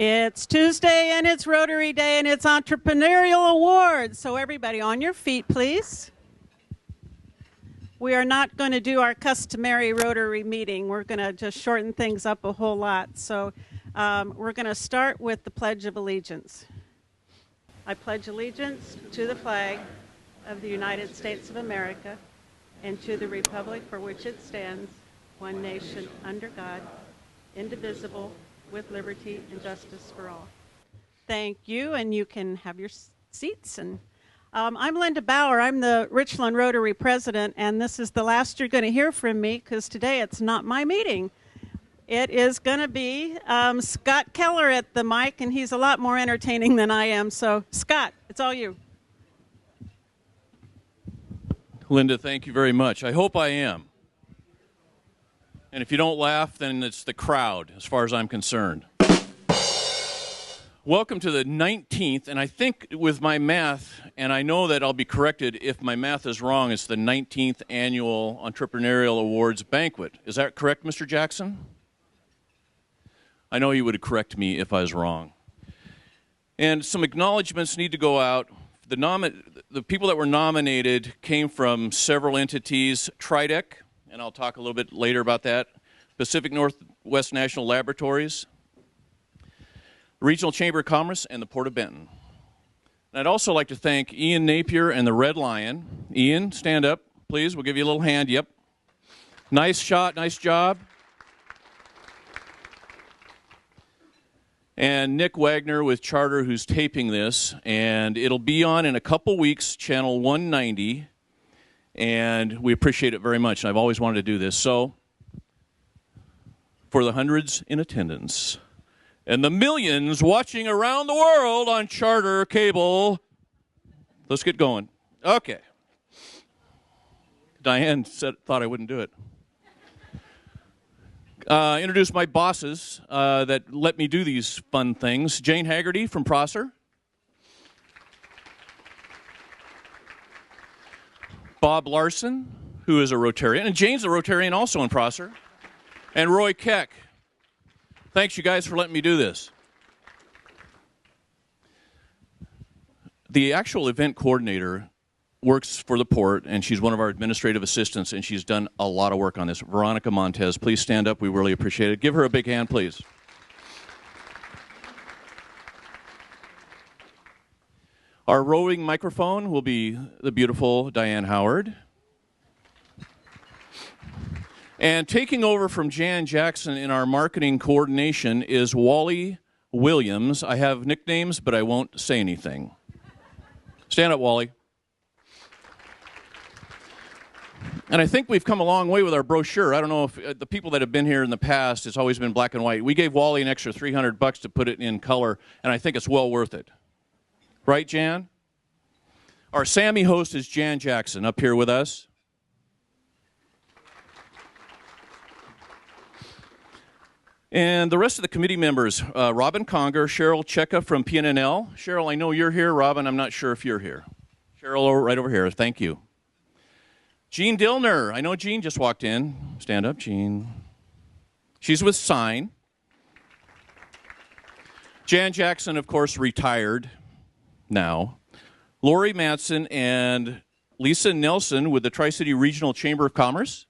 It's Tuesday and it's Rotary Day and it's Entrepreneurial Awards. So everybody on your feet, please. We are not going to do our customary Rotary meeting. We're going to just shorten things up a whole lot. So we're going to start with the Pledge of Allegiance. I pledge allegiance to the flag of the United States of America and to the republic for which it stands, one nation under God, indivisible, with liberty and justice for all. Thank you, and you can have your seats. And I'm Linda Bauer. I'm the Richland Rotary president, and this is the last you're going to hear from me because today it's not my meeting. It is going to be Scott Keller at the mic, and he's a lot more entertaining than I am. So, Scott, it's all you. Linda, thank you very much. I hope I am. And if you don't laugh, then it's the crowd, as far as I'm concerned. Welcome to the 19th, and I think with my math, and I know that I'll be corrected if my math is wrong, it's the 19th Annual Entrepreneurial Awards Banquet. Is that correct, Mr. Jackson? I know you would correct me if I was wrong. And some acknowledgments need to go out. The people that were nominated came from several entities, Tridec, and I'll talk a little bit later about that, Pacific Northwest National Laboratories, Regional Chamber of Commerce, and the Port of Benton. And I'd also like to thank Ian Napier and the Red Lion. Ian, stand up, please. We'll give you a little hand. Yep. Nice shot, nice job. And Nick Wagner with Charter, who's taping this, and it'll be on in a couple weeks, channel 190. And we appreciate it very much. And I've always wanted to do this. So, for the hundreds in attendance and the millions watching around the world on Charter Cable, let's get going. Okay. Diane thought I wouldn't do it. Introduce my bosses that let me do these fun things. Jane Haggerty from Prosser. Bob Larson, who is a Rotarian, and Jane's a Rotarian also in Prosser, and Roy Keck. Thanks, you guys, for letting me do this. The actual event coordinator works for the port, and she's one of our administrative assistants, and she's done a lot of work on this. Veronica Montez, please stand up. We really appreciate it. Give her a big hand, please. Our roving microphone will be the beautiful Diane Howard. And taking over from Jan Jackson in our marketing coordination is Wally Williams. I have nicknames, but I won't say anything. Stand up, Wally. And I think we've come a long way with our brochure. I don't know if the people that have been here in the past, it's always been black and white. We gave Wally an extra $300 to put it in color, and I think it's well worth it. Right, Jan? Our Sammy host is Jan Jackson up here with us. And the rest of the committee members, Robin Conger, Cheryl Cheka from PNNL. Cheryl, I know you're here. Robin, I'm not sure if you're here. Cheryl, right over here. Thank you. Jean Dillner. I know Jean just walked in. Stand up, Jean. She's with Sign. Jan Jackson, of course, retired now. Lori Matson and Lisa Nelson with the Tri-City Regional Chamber of Commerce.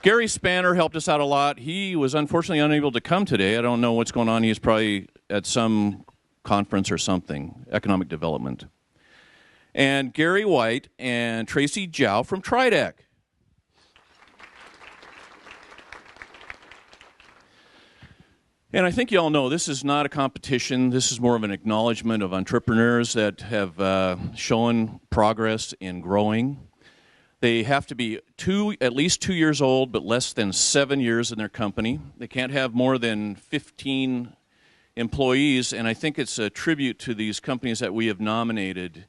Gary Spanner helped us out a lot. He was unfortunately unable to come today. I don't know what's going on. He's probably at some conference or something, economic development. And Gary White and Tracy Jow from Tridec. And I think you all know this is not a competition. This is more of an acknowledgement of entrepreneurs that have shown progress in growing. They have to be at least 2 years old, but less than 7 years in their company. They can't have more than 15 employees, and I think it's a tribute to these companies that we have nominated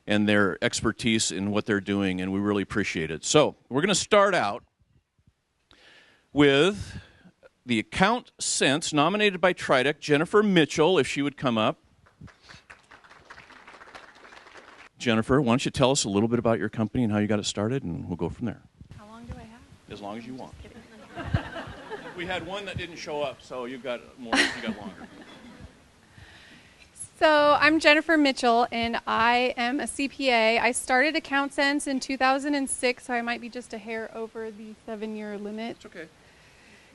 and their expertise in what they're doing, and we really appreciate it. So we're going to start out with the account sense, nominated by Tridec, Jennifer Mitchell, if she would come up. Jennifer, why don't you tell us a little bit about your company and how you got it started, and we'll go from there. How long do I have? As long as you want. We had one that didn't show up, so you got more. You got longer. So I'm Jennifer Mitchell, and I am a CPA. I started AccountSense in 2006, so I might be just a hair over the 7-year limit. It's okay.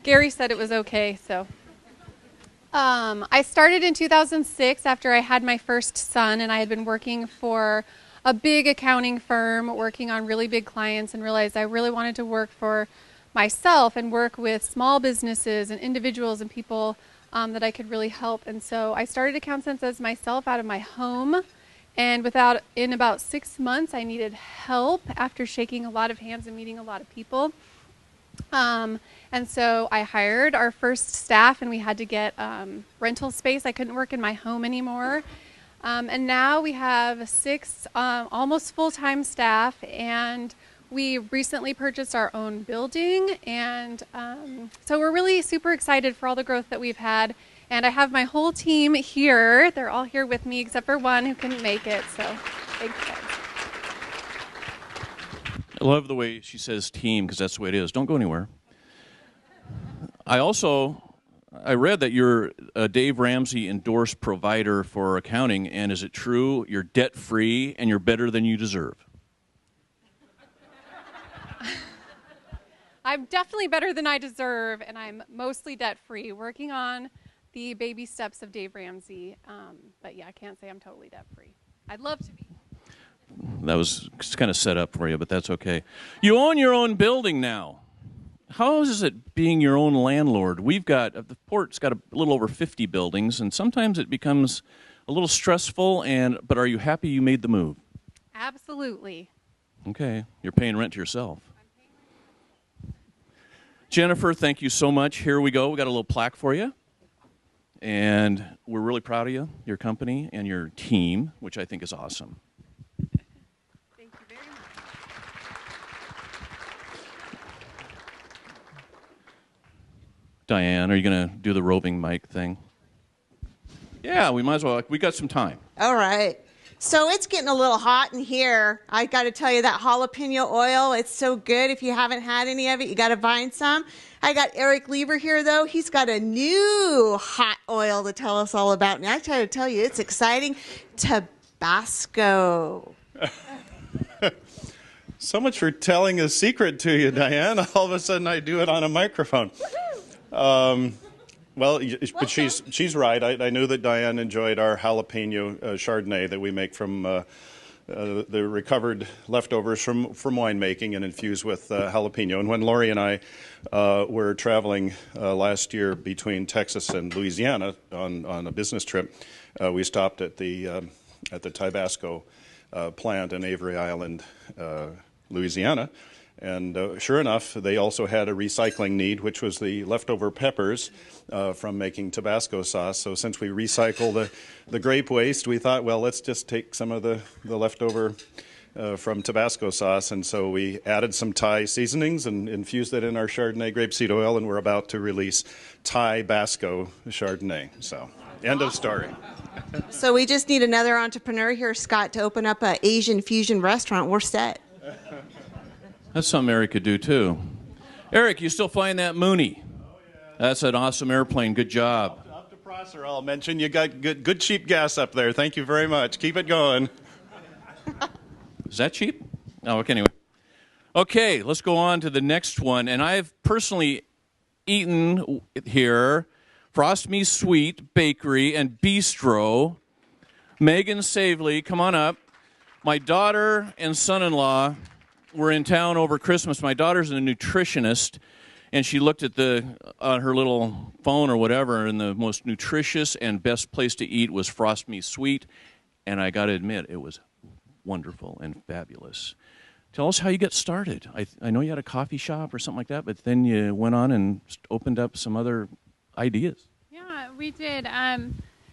Gary said it was okay, so. I started in 2006 after I had my first son, and I had been working for a big accounting firm, working on really big clients, and realized I really wanted to work for myself and work with small businesses and individuals and people that I could really help. And so I started AccountSense as myself out of my home, and in about 6 months I needed help after shaking a lot of hands and meeting a lot of people. And so I hired our first staff, and we had to get rental space. I couldn't work in my home anymore. And now we have 6 almost full-time staff, and we recently purchased our own building, and so we're really super excited for all the growth that we've had. And I have my whole team here. They're all here with me except for one who couldn't make it, so thanks, guys. I love the way she says team, because that's the way it is. Don't go anywhere. I read that you're a Dave Ramsey endorsed provider for accounting, and is it true you're debt-free and you're better than you deserve? I'm definitely better than I deserve, and I'm mostly debt-free, working on the baby steps of Dave Ramsey. But yeah, I can't say I'm totally debt-free. I'd love to be. That was kind of set up for you, but that's okay. You own your own building now. How is it being your own landlord? The port's got a little over 50 buildings, and sometimes it becomes a little stressful, but are you happy you made the move? Absolutely. Okay, you're paying rent to yourself. Jennifer, thank you so much. Here we go. We got a little plaque for you. And we're really proud of you, your company, and your team, which I think is awesome. Thank you very much. Diane, are you going to do the roving mic thing? Yeah, we might as well. We got some time. All right. So it's getting a little hot in here. I got to tell you, that jalapeno oil, it's so good. If you haven't had any of it, you got to find some. I got Eric Lieber here, though. He's got a new hot oil to tell us all about. And I try to tell you, it's exciting. Tabasco. So much for telling a secret to you, Diane. All of a sudden I do it on a microphone. Well, but she's right. I knew that Diane enjoyed our jalapeno Chardonnay that we make from the recovered leftovers from winemaking and infused with jalapeno. And when Lori and I were traveling last year between Texas and Louisiana on a business trip, we stopped at the Tabasco plant in Avery Island, Louisiana. And sure enough, they also had a recycling need, which was the leftover peppers from making Tabasco sauce. So since we recycle the grape waste, we thought, well, let's just take some of the leftover from Tabasco sauce. And so we added some Thai seasonings and infused it in our Chardonnay grapeseed oil, and we're about to release Thai Basco Chardonnay. So end of story. So we just need another entrepreneur here, Scott, to open up an Asian fusion restaurant. We're set. That's something Eric could do, too. Eric, you still flying that Mooney? Oh, yeah. That's an awesome airplane. Good job. Up to Prosser, I'll mention you got good cheap gas up there. Thank you very much. Keep it going. Is that cheap? Oh, okay, anyway. Okay, let's go on to the next one. And I've personally eaten here Frost Me Sweet Bakery and Bistro. Megan Savely, come on up. My daughter and son-in-law were in town over Christmas. My daughter's a nutritionist, and she looked at on her little phone or whatever, and the most nutritious and best place to eat was Frost Me Sweet, and I got to admit, it was wonderful and fabulous. Tell us how you got started. I know you had a coffee shop or something like that, but then you went on and opened up some other ideas. Yeah, we did.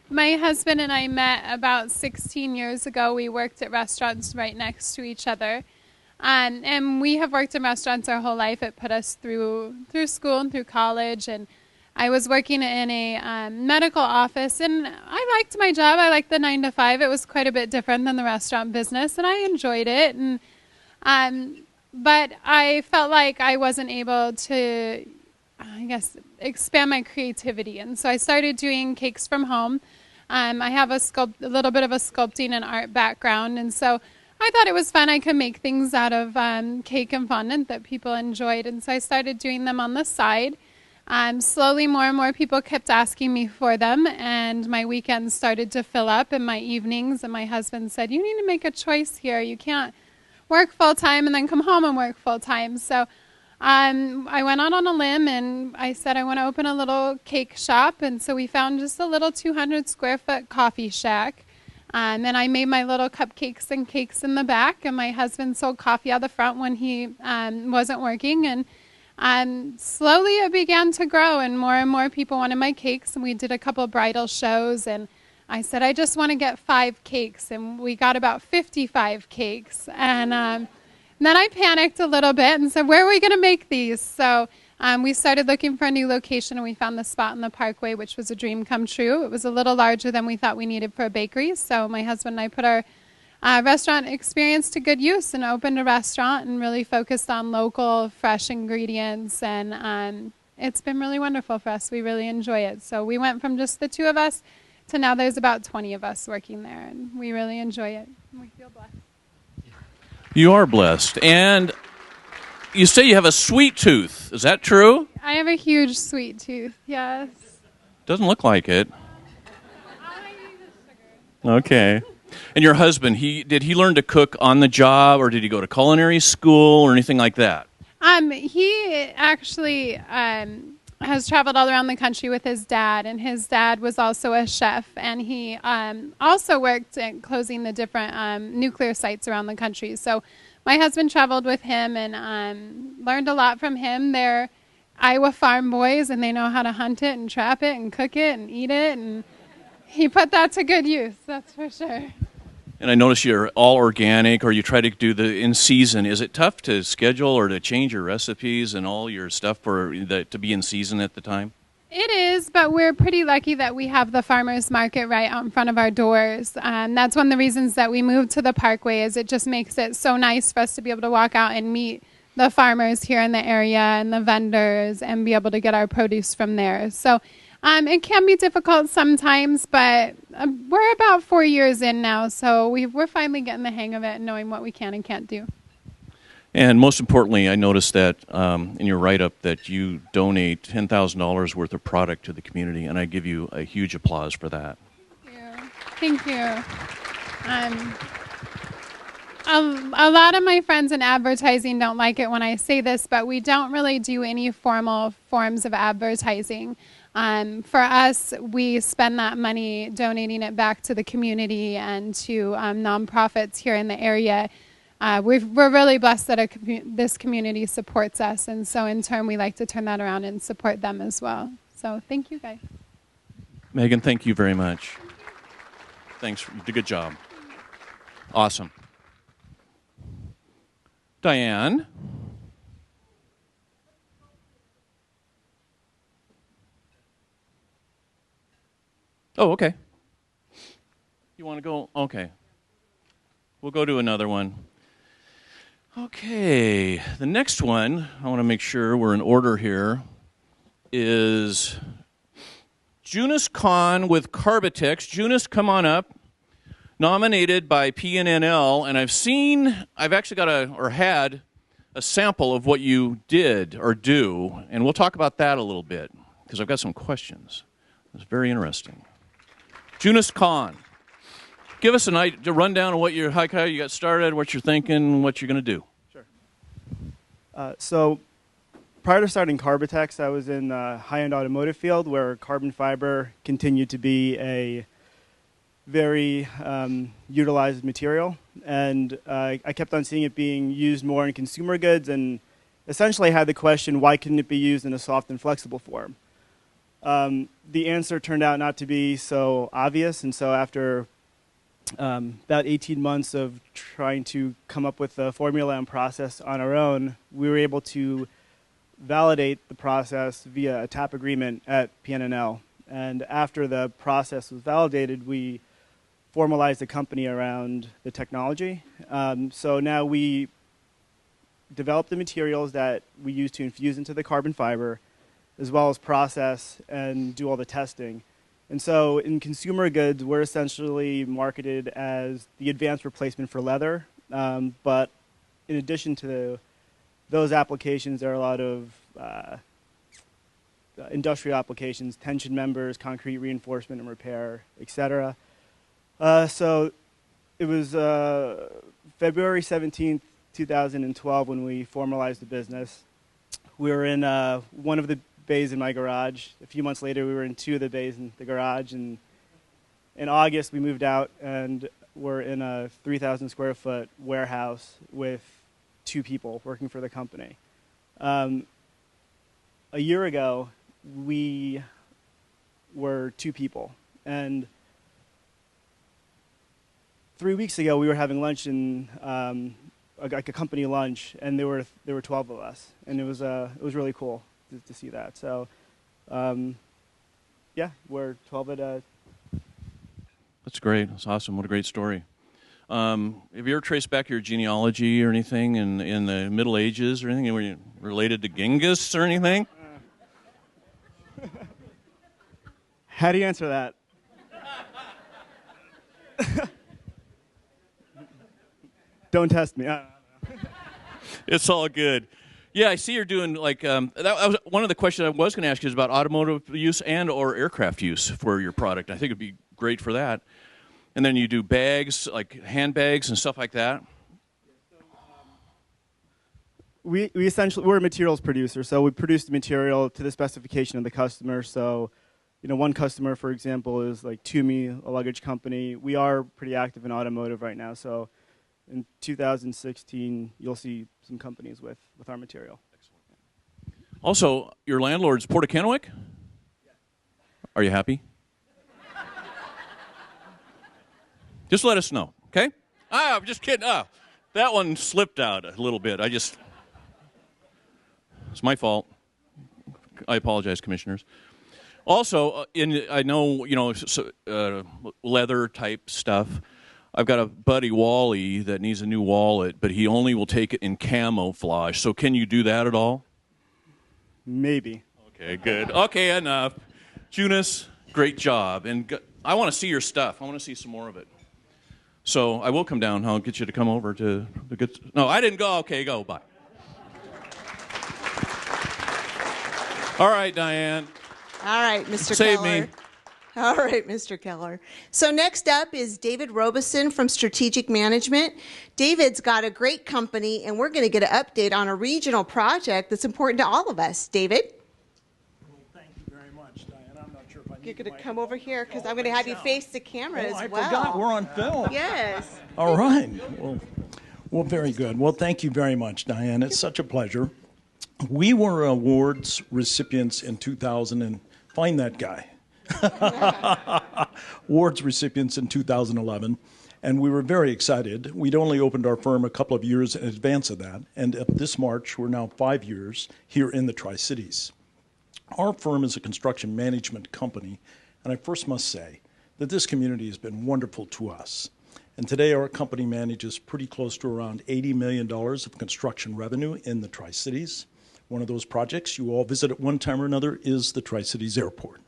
My husband and I met about 16 years ago. We worked at restaurants right next to each other. And we have worked in restaurants our whole life. It put us through school and through college. And I was working in a medical office, and I liked my job. I liked the 9 to 5. It was quite a bit different than the restaurant business, and I enjoyed it. And but I felt like I wasn't able to I guess, expand my creativity. And so I started doing cakes from home. I have a little bit of a sculpting and art background, and so I thought it was fun. I could make things out of cake and fondant that people enjoyed, and so I started doing them on the side. Slowly, more and more people kept asking me for them, and my weekends started to fill up, and my evenings, and my husband said, "You need to make a choice here. You can't work full-time and then come home and work full-time." So I went out on a limb, and I said I want to open a little cake shop, and so we found just a little 200-square-foot coffee shack. And I made my little cupcakes and cakes in the back, and my husband sold coffee out the front when he wasn't working. And slowly it began to grow, and more people wanted my cakes, and we did a couple of bridal shows, and I said, I just want to get 5 cakes, and we got about 55 cakes. And then I panicked a little bit and said, where are we going to make these? So we started looking for a new location, and we found the spot in the Parkway, which was a dream come true. It was a little larger than we thought we needed for a bakery, so my husband and I put our restaurant experience to good use and opened a restaurant and really focused on local, fresh ingredients, and it's been really wonderful for us. We really enjoy it. So we went from just the 2 of us to now there's about 20 of us working there, and we really enjoy it. We feel blessed. You are blessed. And you say you have a sweet tooth. Is that true? I have a huge sweet tooth, yes. Doesn't look like it. Okay. And your husband, did he learn to cook on the job, or did he go to culinary school or anything like that? He actually has traveled all around the country with his dad, and his dad was also a chef, and he also worked at closing the different nuclear sites around the country. So my husband traveled with him and learned a lot from him. They're Iowa farm boys, and they know how to hunt it and trap it and cook it and eat it, and he put that to good use, that's for sure. And I notice you're all organic, or you try to do the in season. Is it tough to schedule or to change your recipes and all your stuff to be in season at the time? It is, but we're pretty lucky that we have the farmers market right out in front of our doors. That's one of the reasons that we moved to the Parkway, is it just makes it so nice for us to be able to walk out and meet the farmers here in the area and the vendors and be able to get our produce from there. So it can be difficult sometimes, but we're about 4 years in now, so we're finally getting the hang of it and knowing what we can and can't do. And most importantly, I noticed that in your write-up that you donate $10,000 worth of product to the community, and I give you a huge applause for that. Thank you. A lot of my friends in advertising don't like it when I say this, but we don't really do any formal forms of advertising. For us, we spend that money donating it back to the community and to nonprofits here in the area. We're really blessed that this community supports us, and so in turn we like to turn that around and support them as well. So thank you guys. Megan, thank you very much. Thanks. You did a good job. Awesome. Diane. Oh, okay. You want to go? Okay. We'll go to another one. Okay. The next one, I want to make sure we're in order here, is Junus Con with Carbitex. Junus, come on up. Nominated by PNNL, and I've actually got had a sample of what you did or do, and we'll talk about that a little bit, because I've got some questions. It's very interesting. Junus Con, give us a rundown of how you got started, what you're thinking, what you're going to do. Sure. So prior to starting Carbitex, I was in the high-end automotive field where carbon fiber continued to be a very utilized material, and I kept on seeing it being used more in consumer goods, and essentially had the question, why couldn't it be used in a soft and flexible form? The answer turned out not to be so obvious, and so after about 18 months of trying to come up with a formula and process on our own, we were able to validate the process via a TAP agreement at PNNL. And after the process was validated, we formalized the company around the technology. So now we develop the materials that we use to infuse into the carbon fiber. as well as process and do all the testing. And so in consumer goods, we're essentially marketed as the advanced replacement for leather. But in addition to those applications, there are a lot of industrial applications, tension members, concrete reinforcement and repair, etc. So it was February 17th, 2012 when we formalized the business. We were in one of the bays in my garage. A few months later, we were in two of the bays in the garage. And in August, we moved out, and we're in a 3,000 square foot warehouse with 2 people working for the company. A year ago, we were 2 people. And 3 weeks ago, we were having lunch in like a company lunch, and there were 12 of us, and it was really cool to see that. So, yeah, we're 12 at. That's great. That's awesome. What a great story. Have you ever traced back your genealogy or anything in the Middle Ages or anything? Were you related to Genghis or anything? How do you answer that? Don't test me. It's all good. Yeah, I see you're doing like that was one of the questions I was going to ask you is about automotive use and or aircraft use for your product. I think it'd be great for that. And then you do bags, like handbags and stuff like that. We essentially, we're a materials producer, so we produce the material to the specification of the customer. So, one customer, for example, is like Toomey, a luggage company. We are pretty active in automotive right now, so in 2016, you'll see some companies with our material. Also, your landlord's Port of Kennewick? Yeah. Are you happy? Just let us know, okay? I'm just kidding. That one slipped out a little bit. It's my fault. I apologize, commissioners. Also, I know, leather type stuff. I've got a buddy, Wally, that needs a new wallet, but he only will take it in camouflage. So can you do that at all? Maybe. Okay, good. Okay, enough. Junus, great job. And I want to see your stuff. I want to see some more of it. So I will come down. I'll get you to come over to the good. No, I didn't go. Okay, go. Bye. All right, Diane. All right, Mr. Save Keller. me. All right, Mr. Keller. So next up is David Roberson from Strategic Management. David's got a great company, and we're going to get an update on a regional project that's important to all of us. David? Well, thank you very much, Diane. I'm not sure if I need You're going to the come over here because I'm going to have you face the camera as I well. forgot we're on film. Yes. All right. Well, very good. Well, thank you very much, Diane. It's such a pleasure. We were awards recipients in 2000, and find that guy. Awards recipients in 2011, and we were very excited. We'd only opened our firm a couple of years in advance of that, and at this March, we're now 5 years here in the Tri-Cities. Our firm is a construction management company, and I first must say that this community has been wonderful to us. And today, our company manages pretty close to around $80 million of construction revenue in the Tri-Cities. One of those projects you all visit at one time or another is the Tri-Cities Airport.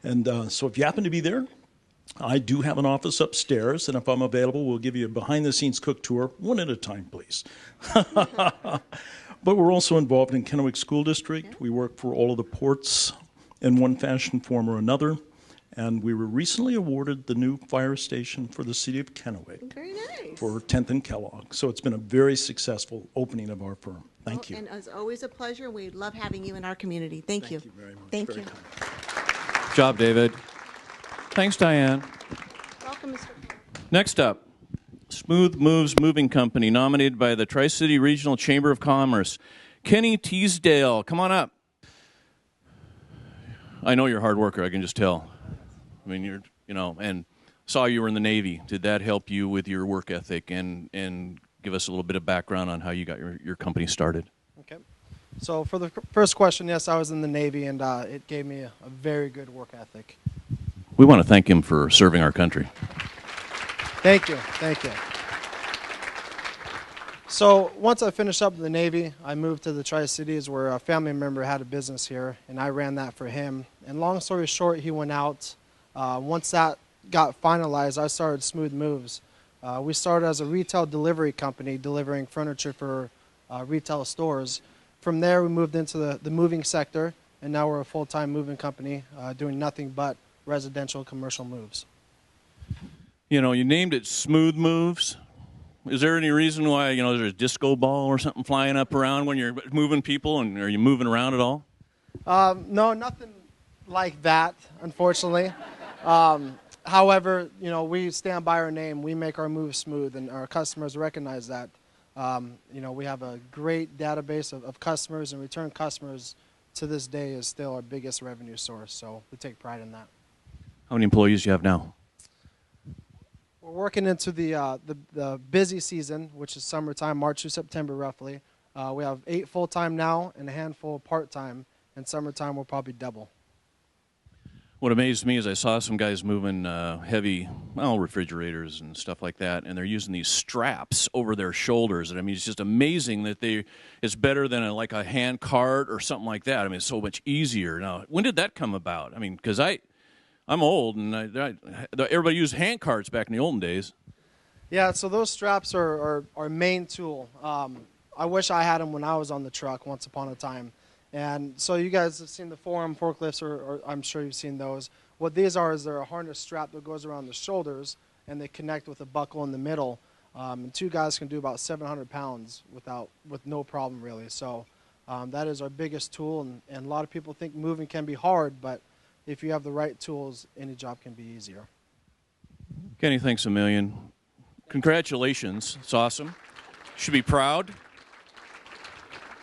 And so if you happen to be there, I do have an office upstairs, and if I'm available, we'll give you a behind-the-scenes cook tour, one at a time, please. But we're also involved in Kennewick School District. We work for all of the ports in one fashion, form, or another. And we were recently awarded the new fire station for the city of Kennewick. Very nice. For 10th and Kellogg. So it's been a very successful opening of our firm. Thank you. And as always, a pleasure. We love having you in our community. Thank you. Thank you very much. Thank Very you. kind. Good job, David. Thanks, Diane. Welcome, Mr. Next up, Smooth Moves Moving Company, nominated by the Tri-City Regional Chamber of Commerce. Kenny Teasdale, come on up. I know you're a hard worker, I can just tell. I mean, and saw you were in the Navy. Did that help you with your work ethic and give us a little bit of background on how you got your company started? Okay. So for the first question, yes, I was in the Navy, and it gave me a very good work ethic. We want to thank him for serving our country. Thank you. Thank you. So once I finished up in the Navy, I moved to the Tri-Cities where a family member had a business here, and I ran that for him. And long story short, he went out. Once that got finalized, I started Smooth Moves. We started as a retail delivery company delivering furniture for retail stores. From there, we moved into the moving sector, and now we're a full-time moving company doing nothing but residential commercial moves. You know, you named it Smooth Moves. Is there any reason why, you know, there's a disco ball or something flying up around when you're moving people, and are you moving around at all? No, nothing like that, unfortunately. However, you know, we stand by our name. We make our moves smooth, and our customers recognize that. You know, we have a great database of customers, and return customers to this day is still our biggest revenue source, so we take pride in that. How many employees do you have now? We're working into the busy season, which is summertime, March to September roughly. We have 8 full-time now and a handful part-time. In summertime, we'll probably double. What amazed me is I saw some guys moving heavy, well, refrigerators and stuff like that, and they're using these straps over their shoulders. And I mean, it's just amazing that it's better than like a hand cart or something like that. I mean, it's so much easier. Now, when did that come about? I mean, because I'm old, and everybody used hand carts back in the olden days. Yeah, so those straps are our main tool. I wish I had them when I was on the truck once upon a time. And so you guys have seen the forearm forklifts, or I'm sure you've seen those. What these are is they're a harness strap that goes around the shoulders, and they connect with a buckle in the middle. And 2 guys can do about 700 pounds with no problem, really. So that is our biggest tool, and a lot of people think moving can be hard, but if you have the right tools, any job can be easier. Kenny, thanks a million. Congratulations. It's awesome. You should be proud.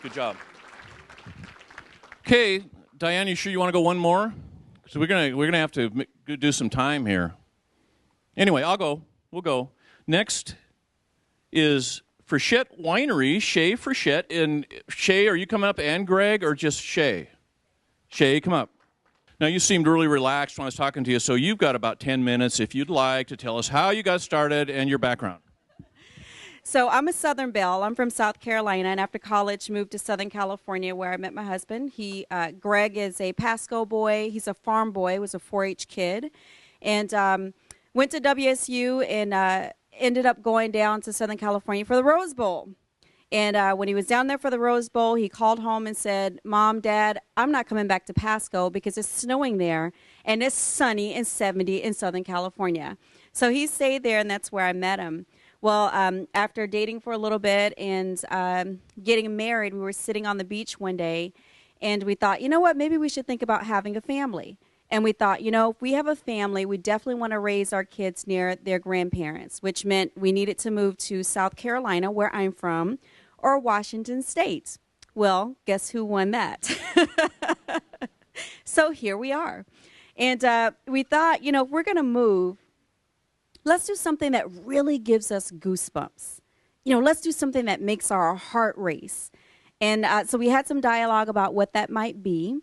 Good job. Okay, Diane, you sure you want to go one more? So we're gonna have to do some time here. Anyway, I'll go. We'll go. Next is Frichette Winery, Shae Frichette. And Shae, are you coming up, and Greg, or just Shae? Shae, come up. Now, you seemed really relaxed when I was talking to you, so you've got about 10 minutes if you'd like to tell us how you got started and your background. So I'm a Southern Belle. I'm from South Carolina, and after college moved to Southern California where I met my husband. Greg is a Pasco boy. He's a farm boy, was a 4-H kid, and went to WSU and ended up going down to Southern California for the Rose Bowl. And when he was down there for the Rose Bowl, he called home and said, "Mom, Dad, I'm not coming back to Pasco because it's snowing there, and it's sunny and 70 in Southern California." So he stayed there, and that's where I met him. Well, after dating for a little bit and getting married, we were sitting on the beach one day, and we thought, you know what, maybe we should think about having a family. And we thought, you know, if we have a family, we definitely want to raise our kids near their grandparents, which meant we needed to move to South Carolina, where I'm from, or Washington State. Well, guess who won that? So here we are. And we thought, you know, if we're going to move, let's do something that really gives us goosebumps. You know, let's do something that makes our heart race. And so we had some dialogue about what that might be.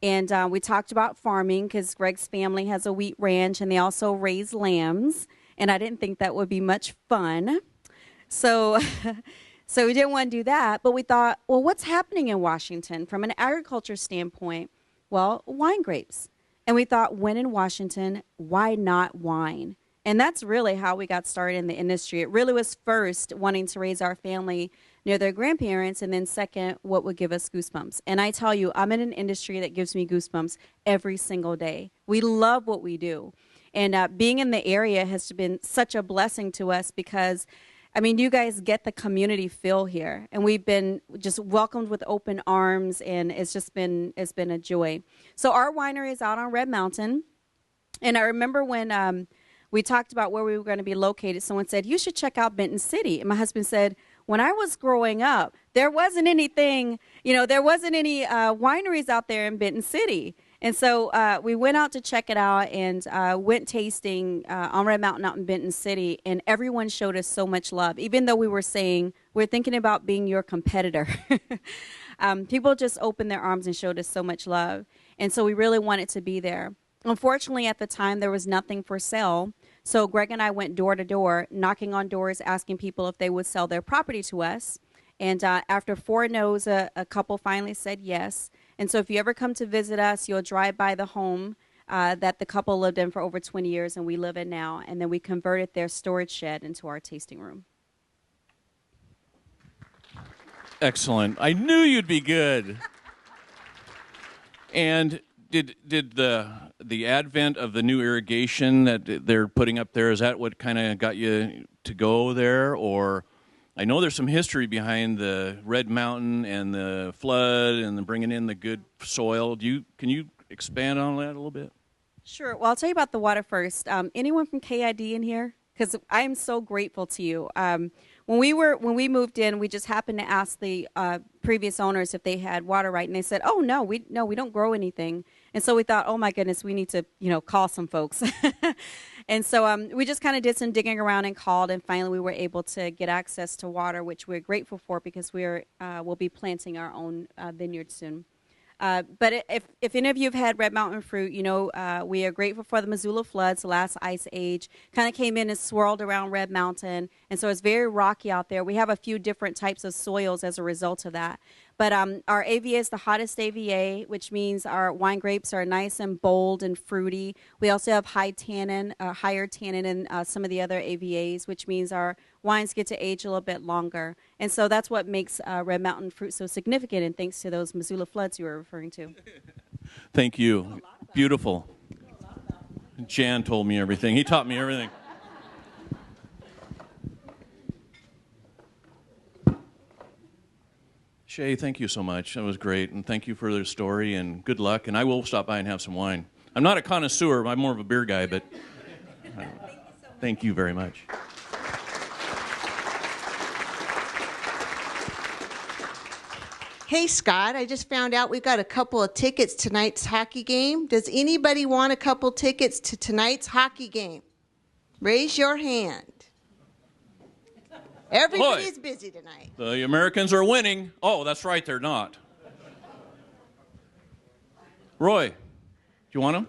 And we talked about farming because Greg's family has a wheat ranch, and they also raise lambs. And I didn't think that would be much fun. So so we didn't want to do that. But we thought, well, what's happening in Washington from an agriculture standpoint? Well, wine grapes. And we thought, when in Washington, why not wine? And that's really how we got started in the industry. It really was first wanting to raise our family near their grandparents, and then second, what would give us goosebumps. And I tell you, I'm in an industry that gives me goosebumps every single day. We love what we do. And being in the area has been such a blessing to us because, I mean, you guys get the community feel here. And we've been just welcomed with open arms, and it's been a joy. So our winery is out on Red Mountain. And I remember when we talked about where we were going to be located, someone said, you should check out Benton City. And my husband said, when I was growing up, there wasn't anything, you know, there wasn't any wineries out there in Benton City. And so we went out to check it out and went tasting on Red Mountain out in Benton City. And everyone showed us so much love, even though we were saying, we're thinking about being your competitor. People just opened their arms and showed us so much love. And so we really wanted to be there. Unfortunately, at the time, there was nothing for sale. So Greg and I went door to door, knocking on doors, asking people if they would sell their property to us. And after 4 no's, a couple finally said yes. And so if you ever come to visit us, you'll drive by the home that the couple lived in for over 20 years and we live in now. And then we converted their storage shed into our tasting room. Excellent. I knew you'd be good. And did the advent of the new irrigation that they're putting up there, is that what kind of got you to go there? Or I know there's some history behind the Red Mountain and the flood and the bringing in the good soil. Can you expand on that a little bit? Sure. Well, I'll tell you about the water first. Anyone from KID in here? Because I am so grateful to you. When we moved in, we just happened to ask the previous owners if they had water right, and they said, "Oh no, we don't grow anything." And so we thought, "Oh my goodness, we need to call some folks." And so we just kind of did some digging around and called, and finally we were able to get access to water, which we're grateful for because we'll be planting our own vineyard soon. But if any of you have had Red Mountain fruit, we are grateful for the Missoula floods, the last ice age. Kind of came in and swirled around Red Mountain, and so it's very rocky out there. We have a few different types of soils as a result of that. But our AVA is the hottest AVA, which means our wine grapes are nice and bold and fruity. We also have higher tannin than some of the other AVAs, which means our wines get to age a little bit longer. And so that's what makes Red Mountain fruit so significant, and thanks to those Missoula floods you were referring to. Thank you. Beautiful. Jan told me everything. He taught me everything. Shae, thank you so much. That was great, and thank you for the story, and good luck. And I will stop by and have some wine. I'm not a connoisseur. I'm more of a beer guy, but thank you very much. Hey, Scott, I just found out we've got a couple of tickets to tonight's hockey game. Does anybody want a couple tickets to tonight's hockey game? Raise your hand. Everybody's busy tonight. The Americans are winning. Oh, that's right, they're not. Roy, do you want them?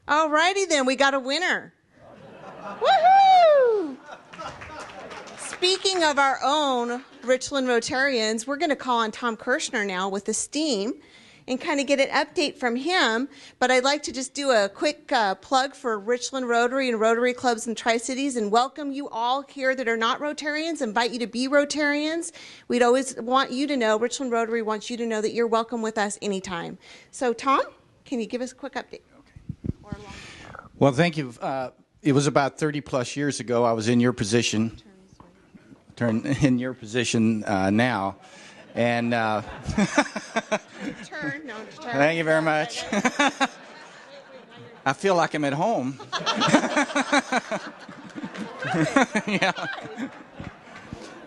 All righty then, we got a winner. Woohoo! Speaking of our own Richland Rotarians, we're going to call on Tom Kirshner now with the STEAM and kind of get an update from him. But I'd like to just do a quick plug for Richland Rotary and Rotary Clubs in Tri-Cities and welcome you all here that are not Rotarians, invite you to be Rotarians. We'd always want you to know, Richland Rotary wants you to know that you're welcome with us anytime. So Tom, can you give us a quick update? Okay. Well, thank you. It was about 30 plus years ago. I was in your position. In your position now. And thank you very much. I feel like I'm at home. Yeah.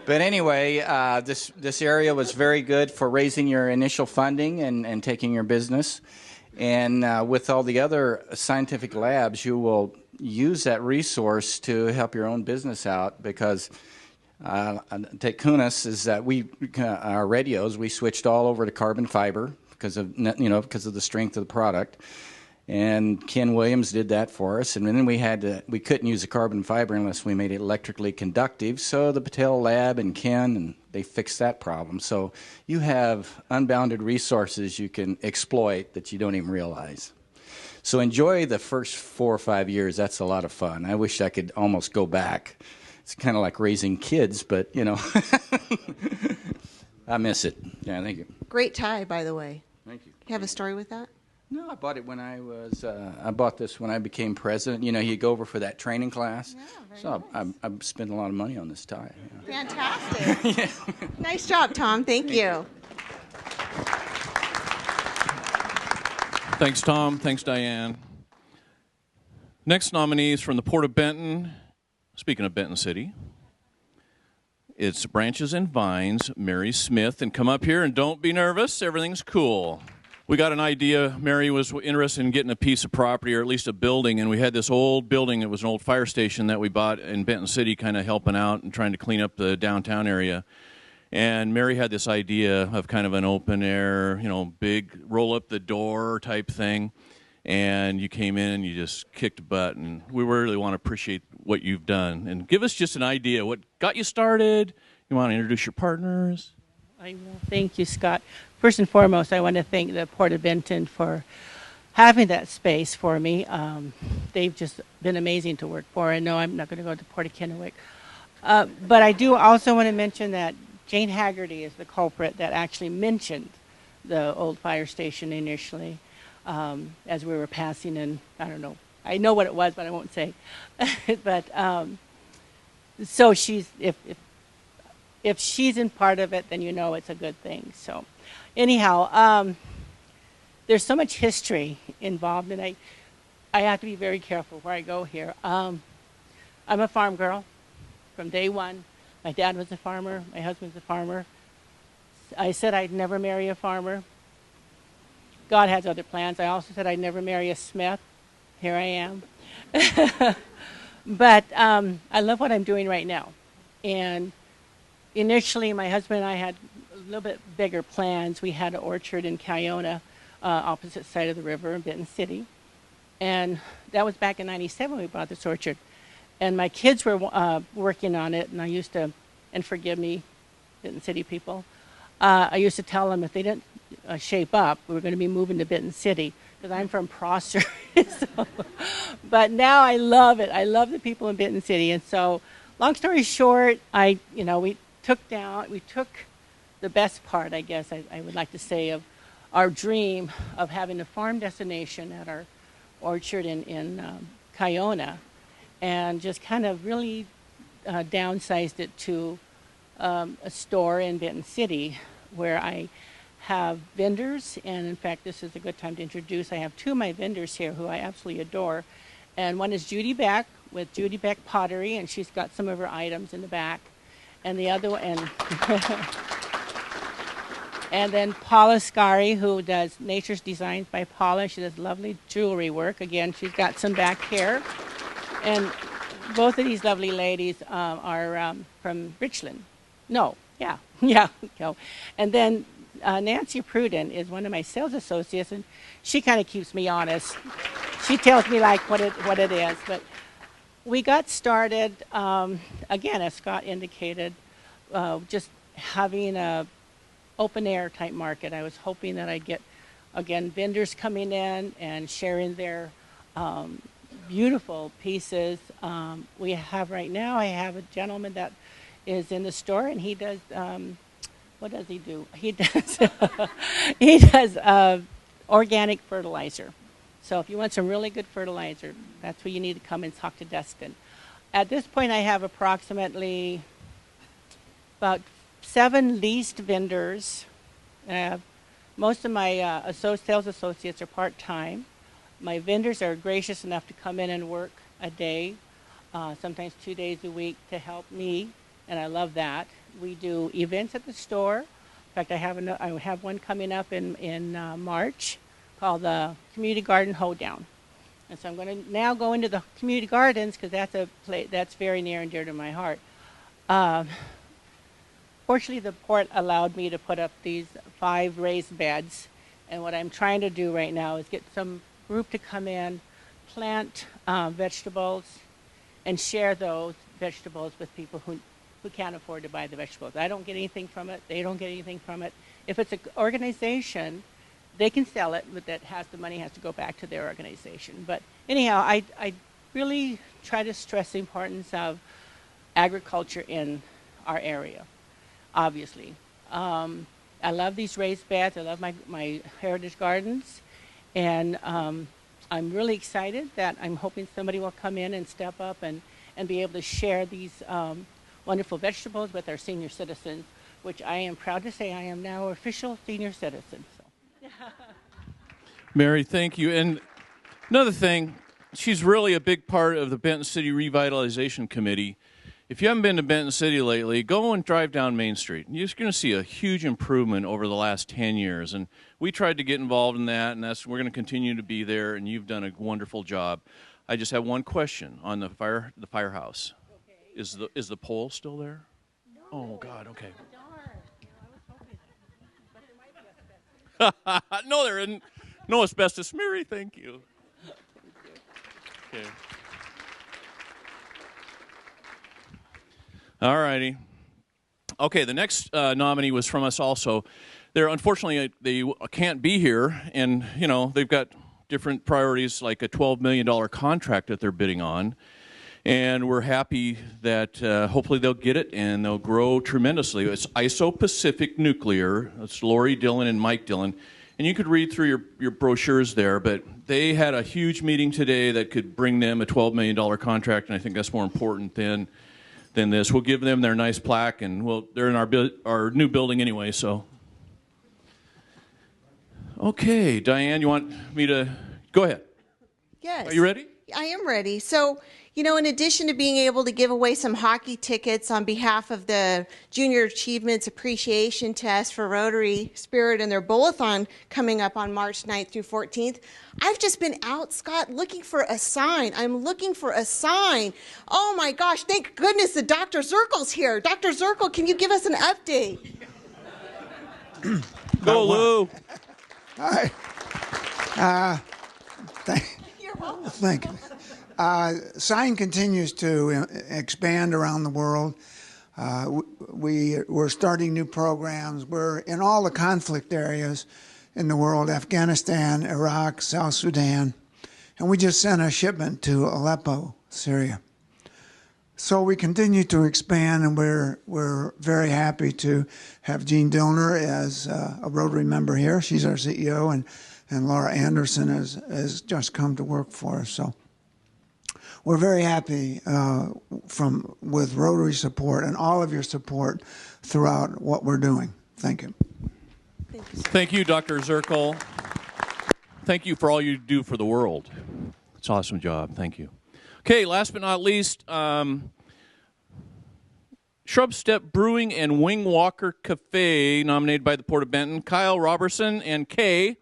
But anyway, this area was very good for raising your initial funding and taking your business. And with all the other scientific labs, you will use that resource to help your own business out because take Junus is that our radios we switched all over to carbon fiber because of the strength of the product, and Ken Williams did that for us. And then we couldn't use the carbon fiber unless we made it electrically conductive. So the Patel Lab and Ken and they fixed that problem. So you have unbounded resources you can exploit that you don't even realize. So enjoy the first 4 or 5 years. That's a lot of fun. I wish I could almost go back. It's kind of like raising kids, but, I miss it. Yeah, thank you. Great tie, by the way. Thank you. You have a story with that? No, I bought it when I bought this when I became president. You go over for that training class. Yeah, so nice. I've spent a lot of money on this tie. Yeah. Fantastic. Yeah. Nice job, Tom. Thank you. Thanks, Tom. Thanks, Diane. Next nominee is from the Port of Benton. Speaking of Benton City, it's Branches and Vines, Mary Smith. And come up here and don't be nervous. Everything's cool. We got an idea. Mary was interested in getting a piece of property or at least a building. And we had this old building. It was an old fire station that we bought in Benton City, kind of helping out and trying to clean up the downtown area. And Mary had this idea of kind of an open air, big roll up the door type thing. and you came in and you just kicked butt, and we really want to appreciate what you've done. And give us just an idea what got you started. You want to introduce your partners? I will. Thank you, Scott. First and foremost, I want to thank the Port of Benton for having that space for me. They've just been amazing to work for. I know I'm not going to go to Port of Kennewick. But I do also want to mention that Jane Haggerty is the culprit that actually mentioned the old fire station initially as we were passing, and I don't know. I know what it was, but I won't say. But so if she's in part of it, then you know it's a good thing. So anyhow, there's so much history involved, and I have to be very careful where I go here. I'm a farm girl from day one. My dad was a farmer. My husband's a farmer. I said I'd never marry a farmer. God has other plans. I also said I'd never marry a smith. Here I am. But I love what I'm doing right now. And initially, my husband and I had a little bit bigger plans. We had an orchard in Kiona, opposite side of the river in Benton City. And that was back in '97 we bought this orchard. And my kids were working on it, and I used to, and forgive me, Benton City people, I used to tell them if they didn't shape up, we were going to be moving to Benton City, because I'm from Prosser. So, but now I love it. I love the people in Benton City. And so, long story short, we took the best part, I guess, I would like to say, of our dream of having a farm destination at our orchard in Kiona, and just kind of really downsized it to a store in Benton City where I have vendors. And in fact, this is a good time to introduce. I have two of my vendors here who I absolutely adore. And one is Judy Beck with Judy Beck Pottery, and she's got some of her items in the back. And the other one, and then Paula Scari, who does Nature's Designs by Paula. She does lovely jewelry work. Again, she's got some back here. And both of these lovely ladies are from Richland. No, yeah. And then Nancy Pruden is one of my sales associates, and she kind of keeps me honest. She tells me like what it is. But we got started, again, as Scott indicated, just having a open air type market. I was hoping that I'd get, again, vendors coming in and sharing their beautiful pieces. We have right now, I have a gentleman that is in the store, and he does, what does he do? He does organic fertilizer. So if you want some really good fertilizer, that's where you need to come and talk to Dustin. At this point, I have approximately about 7 leased vendors. Most of my sales associates are part-time. My vendors are gracious enough to come in and work a day, sometimes 2 days a week to help me, and I love that. We do events at the store. In fact, I have one coming up in March called the Community Garden Hoedown. And so I'm going to now go into the community gardens because that's a place that's very near and dear to my heart. Fortunately, the port allowed me to put up these 5 raised beds, and what I'm trying to do right now is get some group to come in, plant vegetables, and share those vegetables with people who can't afford to buy the vegetables. I don't get anything from it. They don't get anything from it. If it's an organization, they can sell it, but the money has to go back to their organization. But anyhow, I really try to stress the importance of agriculture in our area, obviously. I love these raised beds. I love my heritage gardens. And I'm really excited that I'm hoping somebody will come in and step up and be able to share these wonderful vegetables with our senior citizens, which I am proud to say I am now an official senior citizen. So. Mary, thank you. And another thing, she's really a big part of the Benton City Revitalization Committee. If you haven't been to Benton City lately, go and drive down Main Street. You're just going to see a huge improvement over the last 10 years. And we tried to get involved in that, and we're going to continue to be there, and you've done a wonderful job. I just have one question on the firehouse. Okay. Is the pole still there? No. Oh, God, okay. No, there isn't. No asbestos. Mary, thank you. Okay. All righty. Okay, the next nominee was from us also. They're unfortunately they can't be here, and you know they've got different priorities, like a $12 million contract that they're bidding on, and we're happy that hopefully they'll get it and they'll grow tremendously. It's ISO Pacific Nuclear. It's Lori Dillon and Mike Dillon, and you could read through your brochures there. But they had a huge meeting today that could bring them a $12 million contract, and I think that's more important than this. We'll give them their nice plaque, and they're in our new building anyway, so. Okay, Diane, you want me to go ahead? Yes. Are you ready? I am ready. So, you know, in addition to being able to give away some hockey tickets on behalf of the Junior Achievements Appreciation Test for Rotary Spirit and their Bowl-a-thon coming up on March 9th through 14th, I've just been out, Scott, looking for a sign. I'm looking for a sign. Oh my gosh, thank goodness the Dr. Zirkle's here. Dr. Zirkle, can you give us an update? Go, Lou. Hi. You're welcome. Thank you. Sign continues to expand around the world. We're starting new programs. We're in all the conflict areas in the world: Afghanistan, Iraq, South Sudan, and we just sent a shipment to Aleppo, Syria. So we continue to expand, and we're very happy to have Jean Dillner as a Rotary member here. She's our CEO, and Laura Anderson has just come to work for us. So we're very happy with Rotary support and all of your support throughout what we're doing. Thank you. Thank you, Dr. Zirkle. Thank you for all you do for the world. It's an awesome job. Thank you. Okay, last but not least, Shrub, Steppe Brewing and Wingwalker Café, nominated by the Port of Benton, Kyle, Roberson, and Kay.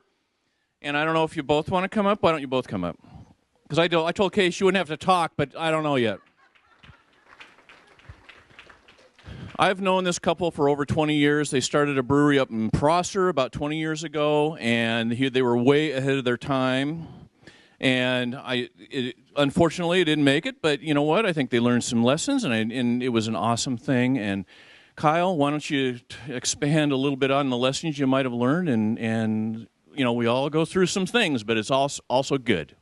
And I don't know if you both want to come up. Why don't you both come up? Because I told Kay she wouldn't have to talk, but I don't know yet. I've known this couple for over 20 years. They started a brewery up in Prosser about 20 years ago, and they were way ahead of their time. And unfortunately, it didn't make it, but you know what? I think they learned some lessons, and it was an awesome thing. And Kyle, why don't you expand a little bit on the lessons you might have learned? And you know, we all go through some things, but it's also good.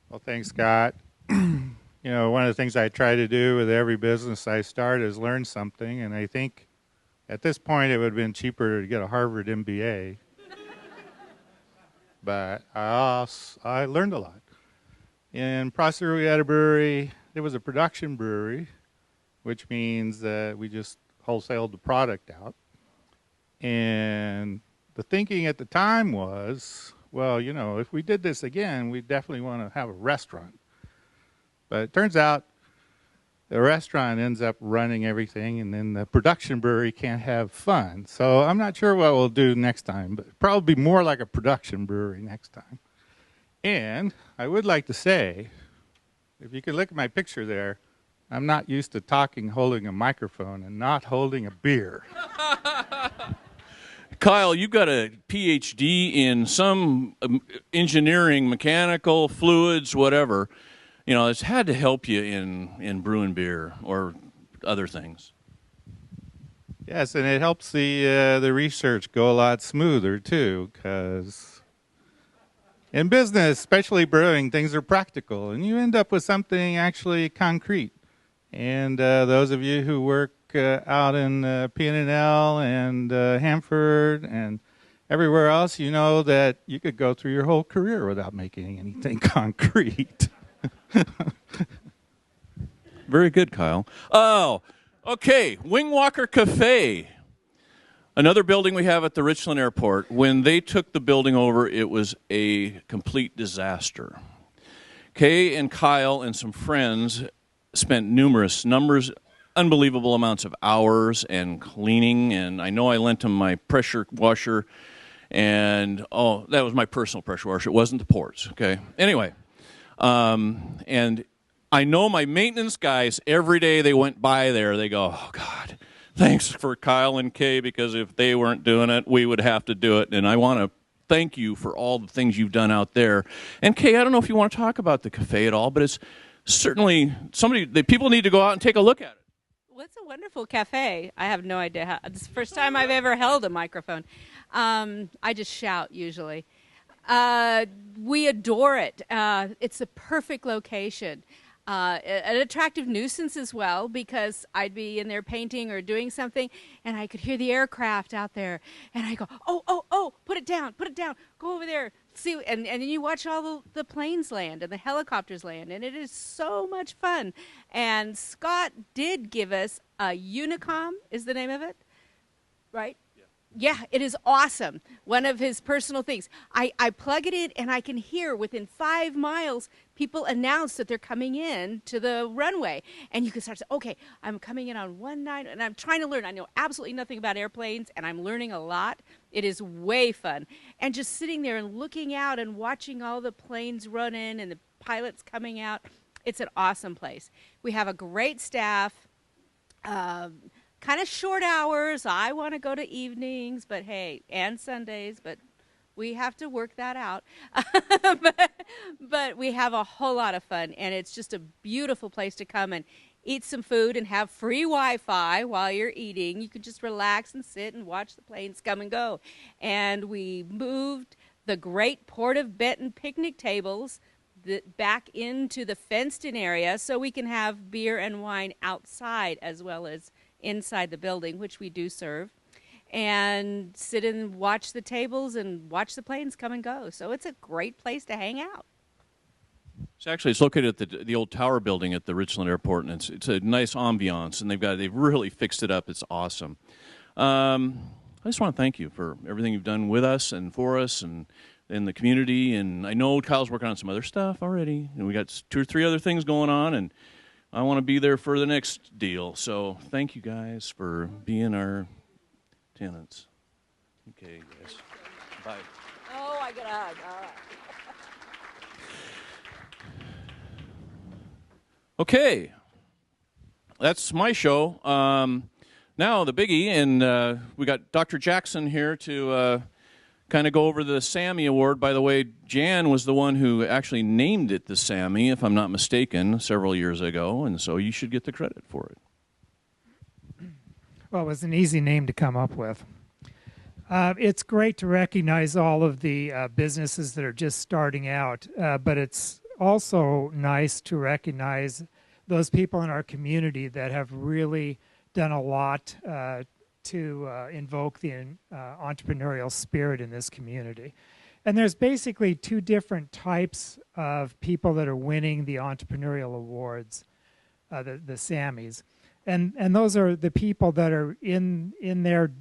Well, thanks, Scott. You know, one of the things I try to do with every business I start is learn something, and I think at this point it would have been cheaper to get a Harvard MBA. But I learned a lot. In Prosser, we had a brewery. There was a production brewery, which means that we just wholesaled the product out. And the thinking at the time was, well, you know, if we did this again, we definitely want to have a restaurant. But it turns out the restaurant ends up running everything, and then the production brewery can't have fun. So I'm not sure what we'll do next time, but probably more like a production brewery next time. And I would like to say, if you could look at my picture there, I'm not used to talking holding a microphone and not holding a beer. Kyle, you got a PhD in some engineering, mechanical, fluids, whatever. You know, it's had to help you in brewing beer or other things. Yes, and it helps the research go a lot smoother, too, because in business, especially brewing, things are practical, and you end up with something actually concrete. And those of you who work out in P&L and Hanford and everywhere else, you know that you could go through your whole career without making anything concrete. Very good, Kyle. Oh, okay. Wingwalker Café, another building we have at the Richland Airport. When they took the building over, it was a complete disaster. Kay and Kyle and some friends spent unbelievable amounts of hours and cleaning, and I know I lent them my pressure washer, and that was my personal pressure washer. It wasn't the ports, okay? Anyway. And I know my maintenance guys, every day they went by there, they go, oh, God, thanks for Kyle and Kay, because if they weren't doing it, we would have to do it. And I want to thank you for all the things you've done out there. And Kay, I don't know if you want to talk about the cafe at all, but it's certainly people need to go out and take a look at it. Well, it's a wonderful cafe. I have no idea how. It's the first time I've ever held a microphone. I just shout usually. We adore it. It's a perfect location. An attractive nuisance as well, because I'd be in there painting or doing something, and I could hear the aircraft out there, and I go, oh, put it down, go over there, see, and then you watch all the planes land and the helicopters land, and it is so much fun. And Scott did give us a Unicom, is the name of it, right? Yeah, it is awesome. One of his personal things. I plug it in, and I can hear within 5 miles people announce that they're coming in to the runway. And you can start to say, okay, I'm coming in on 19, and I'm trying to learn. I know absolutely nothing about airplanes, and I'm learning a lot. It is way fun. And just sitting there and looking out and watching all the planes run in and the pilots coming out, it's an awesome place. We have a great staff. Kind of short hours. I want to go to evenings, but hey, and Sundays, but we have to work that out. but we have a whole lot of fun, and it's just a beautiful place to come and eat some food and have free Wi-Fi while you're eating. You can just relax and sit and watch the planes come and go. And we moved the great Port of Benton picnic tables back into the fenced-in area so we can have beer and wine outside as well as inside the building, which we do serve, and sit and watch the tables and watch the planes come and go. So it's a great place to hang out. It's located at the old tower building at the Richland Airport, and it's a nice ambiance, and they've really fixed it up. It's awesome. I just want to thank you for everything you've done with us and for us and in the community. And I know Kyle's working on some other stuff already, and we got 2 or 3 other things going on, and I want to be there for the next deal. So thank you guys for being our tenants. Okay, guys. Bye. Oh, I get a hug. All right. Okay. That's my show. Now the biggie, and we got Dr. Jackson here to kind of go over the Sammy Award. By the way, Jan was the one who actually named it the Sammy, if I'm not mistaken, several years ago, and so you should get the credit for it. Well, it was an easy name to come up with. It's great to recognize all of the businesses that are just starting out, but it's also nice to recognize those people in our community that have really done a lot to invoke the entrepreneurial spirit in this community. And there's basically 2 different types of people that are winning the entrepreneurial awards, the Sammys. And those are the people that are in there,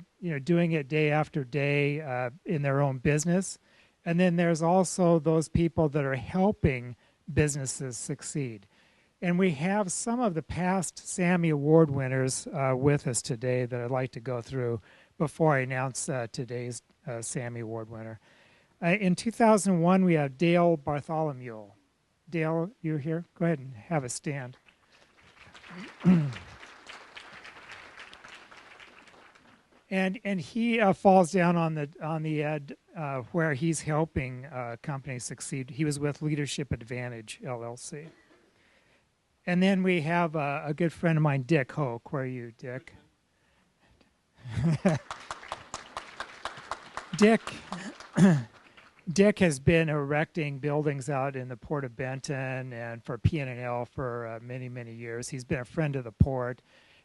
doing it day after day in their own business. And then there's also those people that are helping businesses succeed. And we have some of the past Sammy Award winners with us today that I'd like to go through before I announce today's Sammy Award winner. In 2001, we have Dale Bartholomew. Dale, you here? Go ahead and have a stand. And he falls down on the where he's helping companies succeed. He was with Leadership Advantage, LLC. And then we have a good friend of mine, Dick Hoke. Where are you, Dick? Dick has been erecting buildings out in the Port of Benton and for P&L for many, many years. He's been a friend of the port.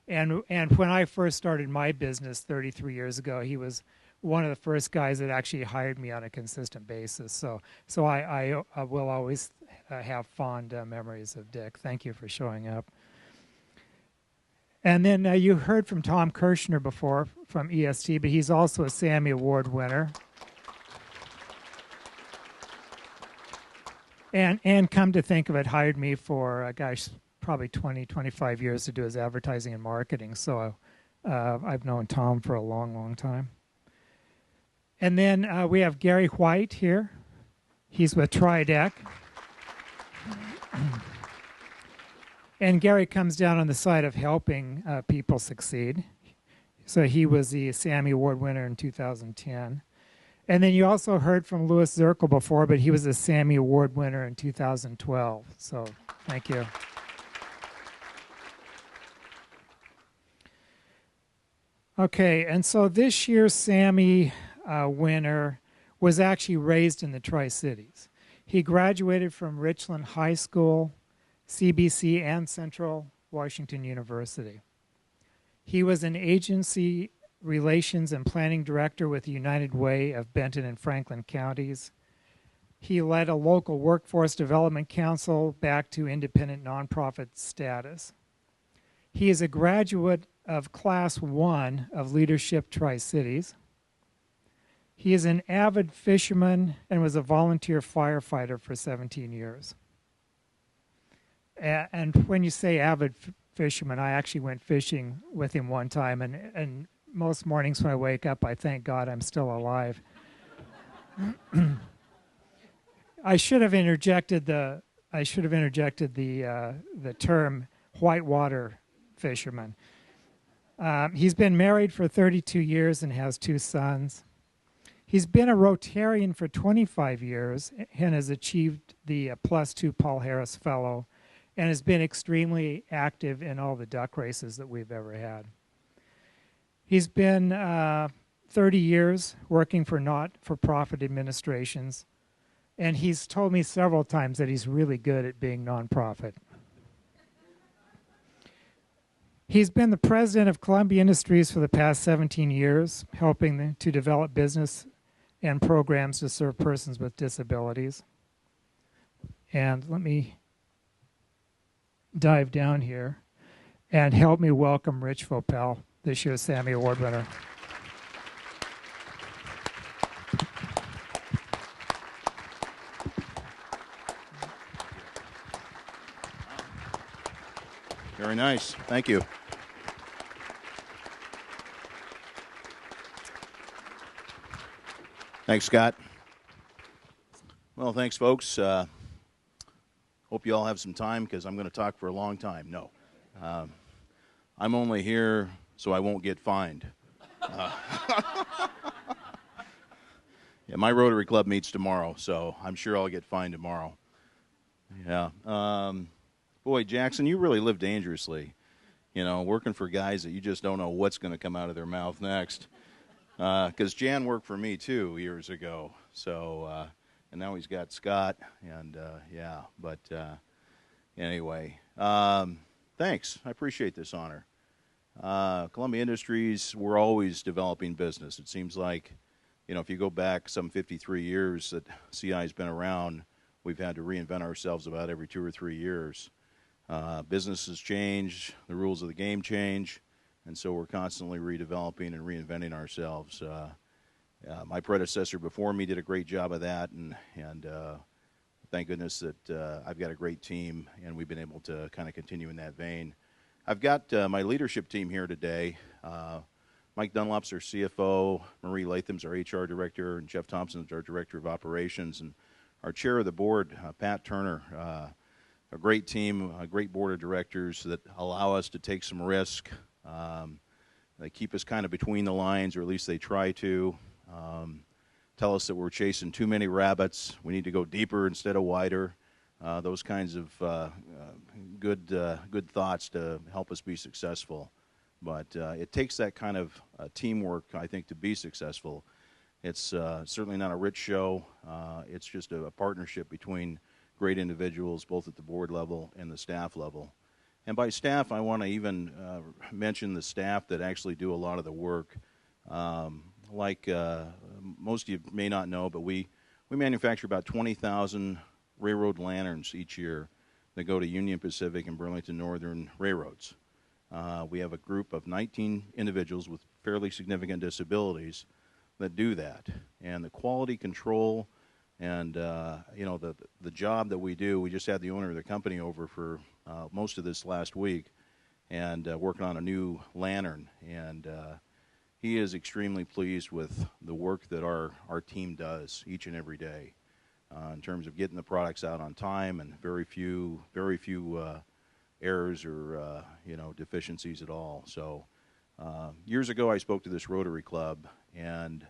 And when I first started my business 33 years ago, he was one of the first guys that actually hired me on a consistent basis. So I will always have fond memories of Dick. Thank you for showing up. And then you heard from Tom Kirshner before from EST, but he's also a Sammy Award winner. And come to think of it, hired me for, probably 20, 25 years to do his advertising and marketing. So I've known Tom for a long, long time. And then we have Gary White here. He's with Trideck. And Gary comes down on the side of helping people succeed. So he was the Sammy Award winner in 2010. And then you also heard from Louis Zirkle before, but he was a Sammy Award winner in 2012. So thank you. Okay, and so this year's Sammy winner was actually raised in the Tri-Cities. He graduated from Richland High School, CBC, and Central Washington University. He was an agency relations and planning director with the United Way of Benton and Franklin counties. He led a local workforce development council back to independent nonprofit status. He is a graduate of Class 1 of Leadership Tri-Cities. He is an avid fisherman and was a volunteer firefighter for 17 years. And when you say avid fisherman, I actually went fishing with him one time, and most mornings when I wake up, I thank God I'm still alive. I should have interjected the term whitewater fisherman. He's been married for 32 years and has 2 sons. He's been a Rotarian for 25 years and has achieved the +2 Paul Harris Fellow, and has been extremely active in all the duck races that we've ever had. He's been 30 years working for not-for-profit administrations, and he's told me several times that he's really good at being nonprofit. He's been the president of Columbia Industries for the past 17 years, helping to develop business and programs to serve persons with disabilities. And let me dive down here and help me welcome Rich Foeppel, this year's Sammy Award winner. Very nice. Thank you. Thanks, Scott. Well, thanks, folks. Hope you all have some time because I'm going to talk for a long time. No. I'm only here so I won't get fined. Yeah, my Rotary Club meets tomorrow, so I'm sure I'll get fined tomorrow. Yeah. Boy, Jackson, you really live dangerously. You know, working for guys that you just don't know what's going to come out of their mouth next. Because Jan worked for me, too, years ago. So, and now he's got Scott, and yeah. But anyway, thanks. I appreciate this honor. Columbia Industries, we're always developing business. It seems like, you know, if you go back some 53 years that CI has been around, we've had to reinvent ourselves about every 2 or 3 years. Businesses change, the rules of the game change, and so we're constantly redeveloping and reinventing ourselves. My predecessor before me did a great job of that, and thank goodness that I've got a great team, and we've been able to kind of continue in that vein. I've got my leadership team here today. Mike Dunlop's our CFO, Marie Latham's our HR director, and Jeff Thompson's our director of operations, and our chair of the board, Pat Turner. A great team, a great board of directors that allow us to take some risk. They keep us kind of between the lines, or at least they try to. Tell us that we're chasing too many rabbits. We need to go deeper instead of wider. Those kinds of good thoughts to help us be successful. But it takes that kind of teamwork, I think, to be successful. It's certainly not a rich show. It's just a partnership between great individuals, both at the board level and the staff level. And by staff, I want to even mention the staff that actually do a lot of the work. Like most of you may not know, but we manufacture about 20,000 railroad lanterns each year that go to Union Pacific and Burlington Northern railroads. We have a group of 19 individuals with fairly significant disabilities that do that. And the quality control and you know, the job that we do, we just had the owner of the company over for most of this last week and working on a new lantern. And he is extremely pleased with the work that our team does each and every day in terms of getting the products out on time and very few errors or you know, deficiencies at all. So years ago I spoke to this Rotary Club, and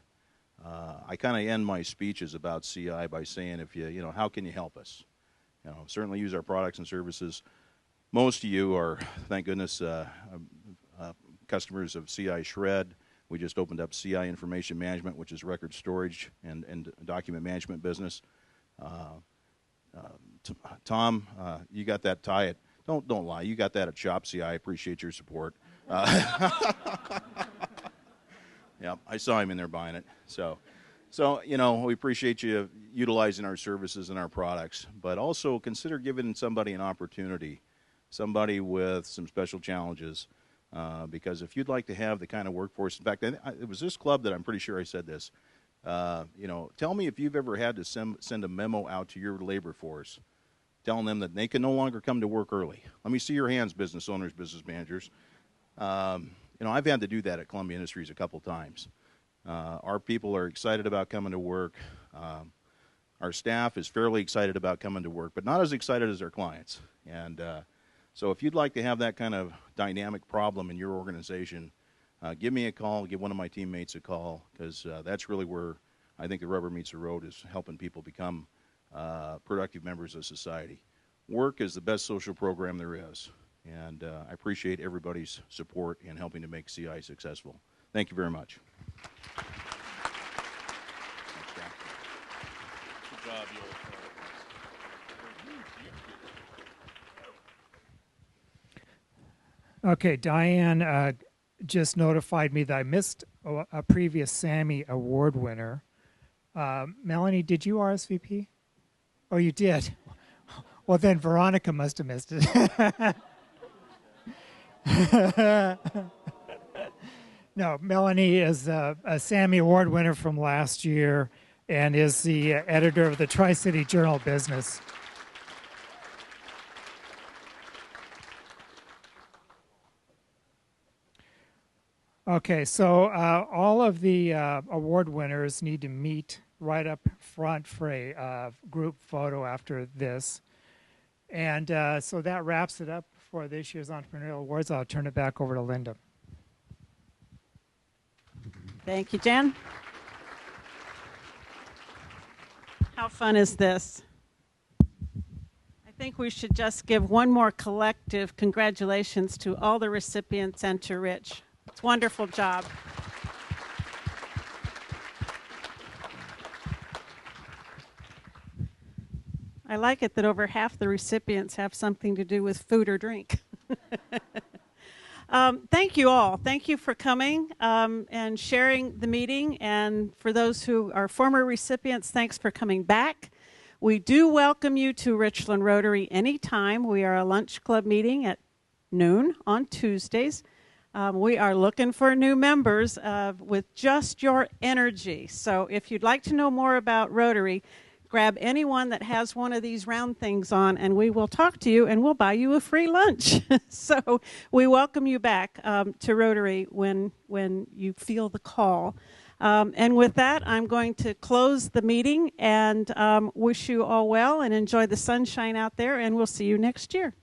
I kind of end my speeches about CI by saying, if you know, how can you help us? You know, certainly use our products and services. Most of you are, thank goodness, customers of CI Shred. We just opened up CI Information Management, which is record storage and document management business. Tom, you got that tie at, don't lie, you got that at Shop CI. I appreciate your support. Yeah, I saw him in there buying it. So, you know, we appreciate you utilizing our services and our products, but also consider giving somebody an opportunity, somebody with some special challenges, because if you'd like to have the kind of workforce, in fact, it was this club that I'm pretty sure I said this, you know, tell me if you've ever had to send a memo out to your labor force telling them that they can no longer come to work early. Let me see your hands, business owners, business managers. You know, I've had to do that at Columbia Industries a couple times. Our people are excited about coming to work. Our staff is fairly excited about coming to work, but not as excited as their clients. And so if you'd like to have that kind of dynamic problem in your organization, give me a call, give one of my teammates a call, because that's really where I think the rubber meets the road, is helping people become productive members of society. Work is the best social program there is. And I appreciate everybody's support in helping to make CI successful. Thank you very much. Good job, Okay, Diane just notified me that I missed a previous Sammy Award winner. Melanie, did you RSVP? Oh, you did? Well, then Veronica must have missed it. No, Melanie is a Sammy Award winner from last year and is the editor of the Tri-City Journal of Business. Okay, so all of the award winners need to meet right up front for a group photo after this. And so that wraps it up for this year's Entrepreneurial Awards. I'll turn it back over to Linda. Thank you, Jan. How fun is this? I think we should just give one more collective congratulations to all the recipients and to Rich. It's a wonderful job. I like it that over half the recipients have something to do with food or drink. Thank you all. Thank you for coming and sharing the meeting. And for those who are former recipients, thanks for coming back. We do welcome you to Richland Rotary anytime. We are a lunch club meeting at noon on Tuesdays. We are looking for new members with just your energy. So if you'd like to know more about Rotary, grab anyone that has one of these round things on, and we will talk to you, and we'll buy you a free lunch. So we welcome you back to Rotary when you feel the call. And with that, I'm going to close the meeting and wish you all well and enjoy the sunshine out there, and we'll see you next year.